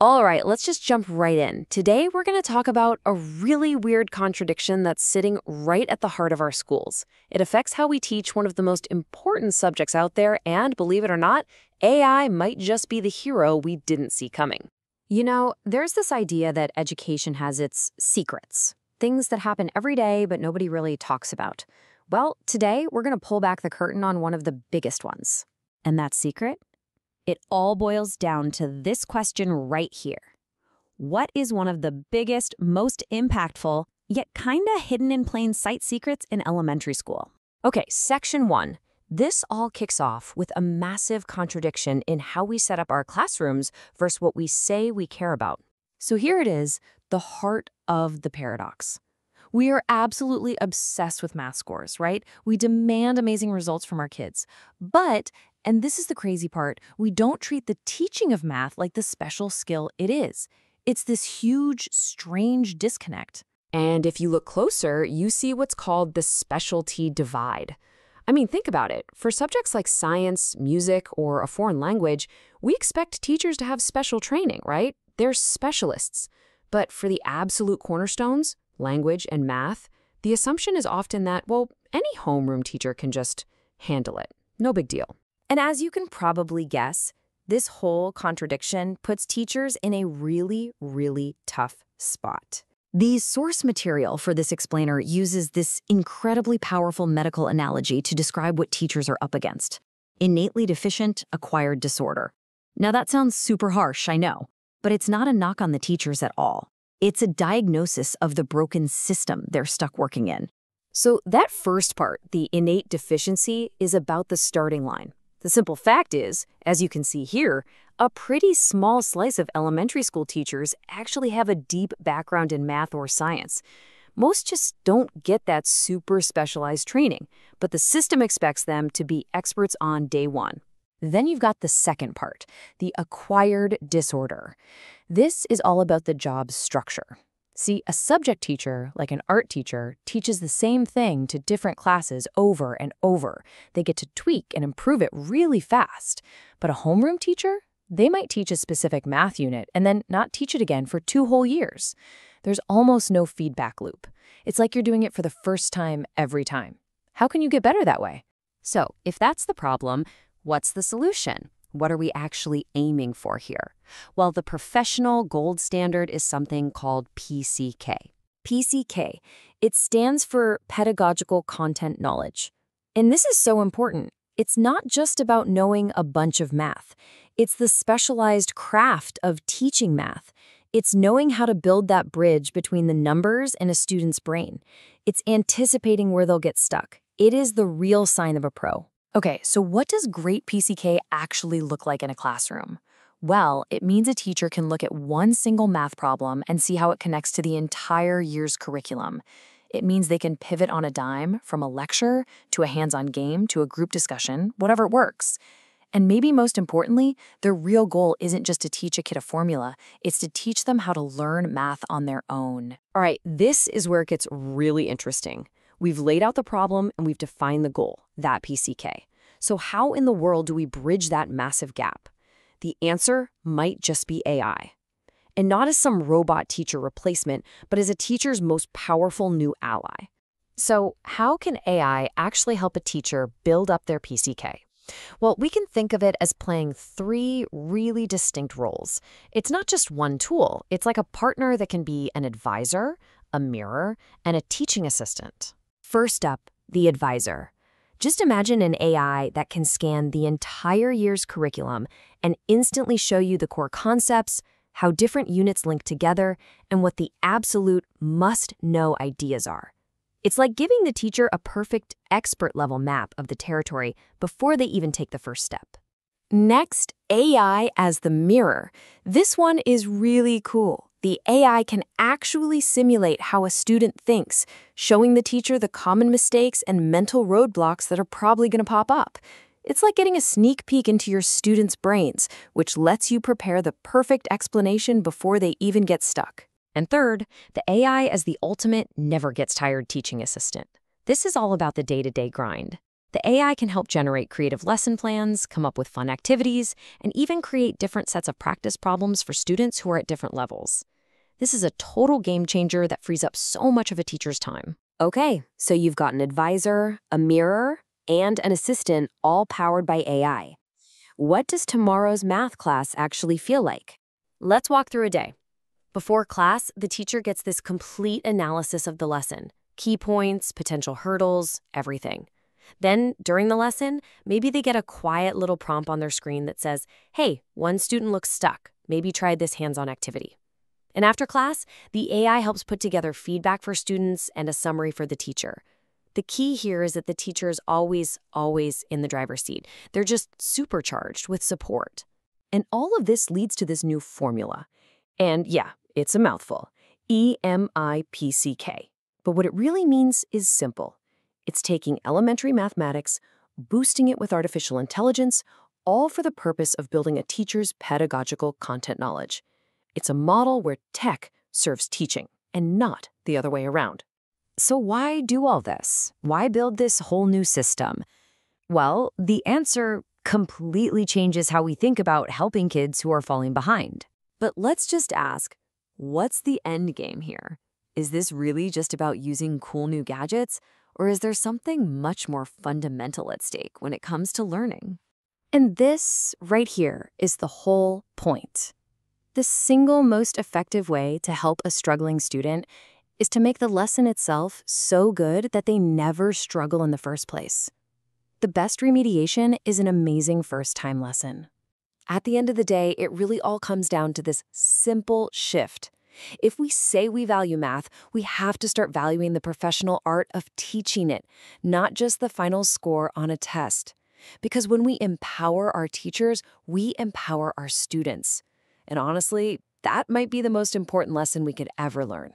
All right, let's just jump right in. Today, we're going to talk about a really weird contradiction that's sitting right at the heart of our schools. It affects how we teach one of the most important subjects out there, and believe it or not, AI might just be the hero we didn't see coming. You know, there's this idea that education has its secrets, things that happen every day but nobody really talks about. Well, today we're going to pull back the curtain on one of the biggest ones. And that secret? It all boils down to this question right here. What is one of the biggest, most impactful, yet kinda hidden in plain sight secrets in elementary school? Okay, section 1. This all kicks off with a massive contradiction in how we set up our classrooms versus what we say we care about. So here it is, the heart of the paradox. We are absolutely obsessed with math scores, right? We demand amazing results from our kids. But, and this is the crazy part, we don't treat the teaching of math like the special skill it is. It's this huge, strange disconnect. And if you look closer, you see what's called the specialty divide. I mean, think about it. For subjects like science, music, or a foreign language, we expect teachers to have special training, right? They're specialists. But for the absolute cornerstones, language and math, the assumption is often that, well, any homeroom teacher can just handle it. No big deal. And as you can probably guess, this whole contradiction puts teachers in a really, really tough spot. The source material for this explainer uses this incredibly powerful medical analogy to describe what teachers are up against: innately deficient acquired disorder. Now that sounds super harsh, I know, but it's not a knock on the teachers at all. It's a diagnosis of the broken system they're stuck working in. So that first part, the innate deficiency, is about the starting line. The simple fact is, as you can see here, a pretty small slice of elementary school teachers actually have a deep background in math or science. Most just don't get that super specialized training, but the system expects them to be experts on day one. Then you've got the second part, the acquired disorder. This is all about the job structure. See, a subject teacher, like an art teacher, teaches the same thing to different classes over and over. They get to tweak and improve it really fast. But a homeroom teacher? They might teach a specific math unit and then not teach it again for 2 whole years. There's almost no feedback loop. It's like you're doing it for the first time every time. How can you get better that way? So, if that's the problem, what's the solution? What are we actually aiming for here? Well, the professional gold standard is something called PCK. PCK. It stands for Pedagogical Content Knowledge. And this is so important. It's not just about knowing a bunch of math. It's the specialized craft of teaching math. It's knowing how to build that bridge between the numbers and a student's brain. It's anticipating where they'll get stuck. It is the real sign of a pro. Okay, so what does great PCK actually look like in a classroom? Well, it means a teacher can look at one single math problem and see how it connects to the entire year's curriculum. It means they can pivot on a dime from a lecture to a hands-on game to a group discussion, whatever works. And maybe most importantly, their real goal isn't just to teach a kid a formula, it's to teach them how to learn math on their own. All right, this is where it gets really interesting. We've laid out the problem and we've defined the goal, that PCK. So how in the world do we bridge that massive gap? The answer might just be AI. And not as some robot teacher replacement, but as a teacher's most powerful new ally. So how can AI actually help a teacher build up their PCK? Well, we can think of it as playing 3 really distinct roles. It's not just one tool. It's like a partner that can be an advisor, a mirror, and a teaching assistant. First up, the advisor. Just imagine an AI that can scan the entire year's curriculum and instantly show you the core concepts, how different units link together, and what the absolute must-know ideas are. It's like giving the teacher a perfect expert-level map of the territory before they even take the first step. Next, AI as the mirror. This one is really cool. The AI can actually simulate how a student thinks, showing the teacher the common mistakes and mental roadblocks that are probably going to pop up. It's like getting a sneak peek into your students' brains, which lets you prepare the perfect explanation before they even get stuck. And third, the AI as the ultimate never-gets-tired teaching assistant. This is all about the day-to-day grind. The AI can help generate creative lesson plans, come up with fun activities, and even create different sets of practice problems for students who are at different levels. This is a total game changer that frees up so much of a teacher's time. Okay, so you've got an advisor, a mirror, and an assistant all powered by AI. What does tomorrow's math class actually feel like? Let's walk through a day. Before class, the teacher gets this complete analysis of the lesson, key points, potential hurdles, everything. Then, during the lesson, maybe they get a quiet little prompt on their screen that says, "Hey, one student looks stuck. Maybe try this hands-on activity." And after class, the AI helps put together feedback for students and a summary for the teacher. The key here is that the teacher is always in the driver's seat. They're just supercharged with support. And all of this leads to this new formula. And yeah, it's a mouthful. EMIPCK. But what it really means is simple. It's taking elementary mathematics, boosting it with artificial intelligence, all for the purpose of building a teacher's pedagogical content knowledge. It's a model where tech serves teaching, and not the other way around. So why do all this? Why build this whole new system? Well, the answer completely changes how we think about helping kids who are falling behind. But let's just ask, what's the end game here? Is this really just about using cool new gadgets, or is there something much more fundamental at stake when it comes to learning? And this right here is the whole point. The single most effective way to help a struggling student is to make the lesson itself so good that they never struggle in the first place. The best remediation is an amazing first-time lesson. At the end of the day, it really all comes down to this simple shift. If we say we value math, we have to start valuing the professional art of teaching it, not just the final score on a test. Because when we empower our teachers, we empower our students. And honestly, that might be the most important lesson we could ever learn.